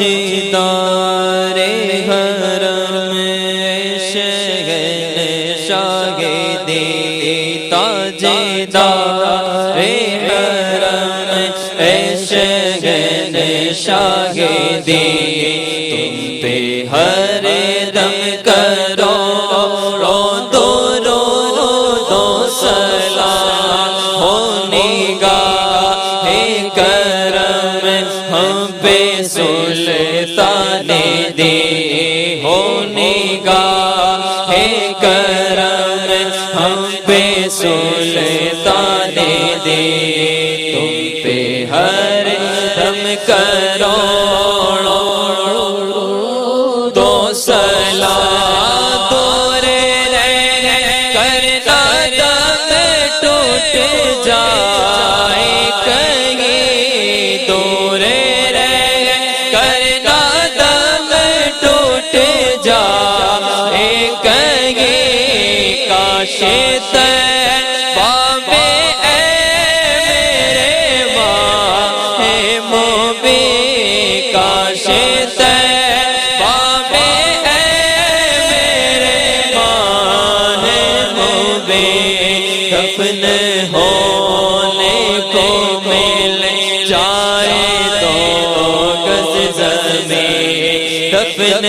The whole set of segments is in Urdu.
تاجدار حرم شہن شاہدی تاجدار حرم شہن شاہدی تم پہ ہر دم کرو دو سلام ہو نگاہ کرم ہم پہ سلطان دی ہو نگاہ کرم ہم پہ سلطان دی تم پہ ہر دم کرو دو سلام دور رہ کرنا دم ٹوٹ جائے کہیں دور رہ کرنا دم ٹوٹ جائے کہیں کاش طیبہ میں اے میرے ماہ مبین کاش طیبہ میں اے میرے ماہ مبین دفن ہونے کو مل جائے تو گز زمین دفن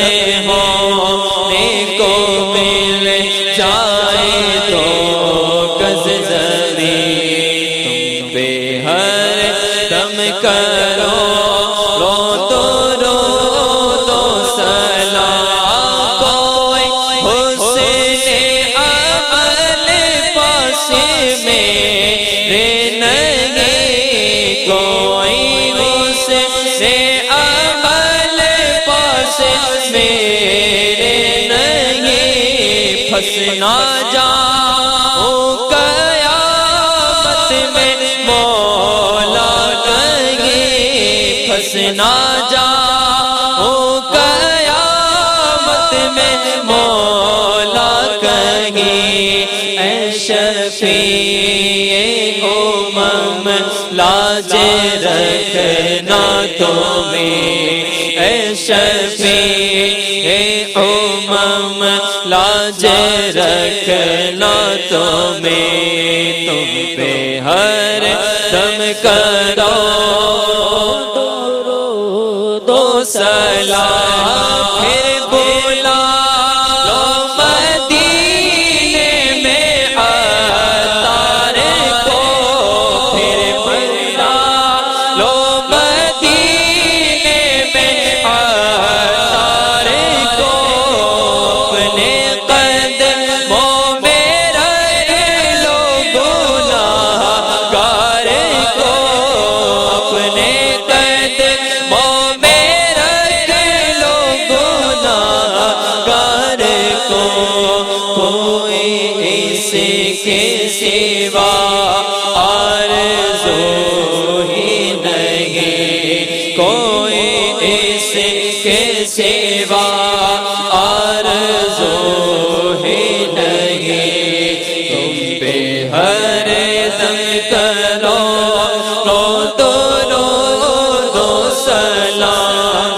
ہونے کو مل جائے تو گز زمین تم پہ ہر دم کرو دو سلام کوئی حسن عمل پاس میرے نہیں کوئی حسن عمل پاس میرے نہیں پھنسنا جاؤں قیامت میں مولا کہیں پھنسنا جاؤں قیامت میں مولا کہیں اے شفیع امم لاج رکھنا تمہیں اے شفیع امم لاج رکھنا تمہیں تم پہ ہر دم کرو دو سلام پھر بولا لو مدینے میں عطار کو پھر بولا لو مدینے میں عطار کو اپنے قدموں میں رکھ لو گناہگار کو اپنے قدموں میں رکھ لو گناہگار کو کوئی اس کے سوا آرزو ہی نہیں کوئی اس کے سوا آرزو ہی نہیں تم پہ ہر دم کرو دو سلام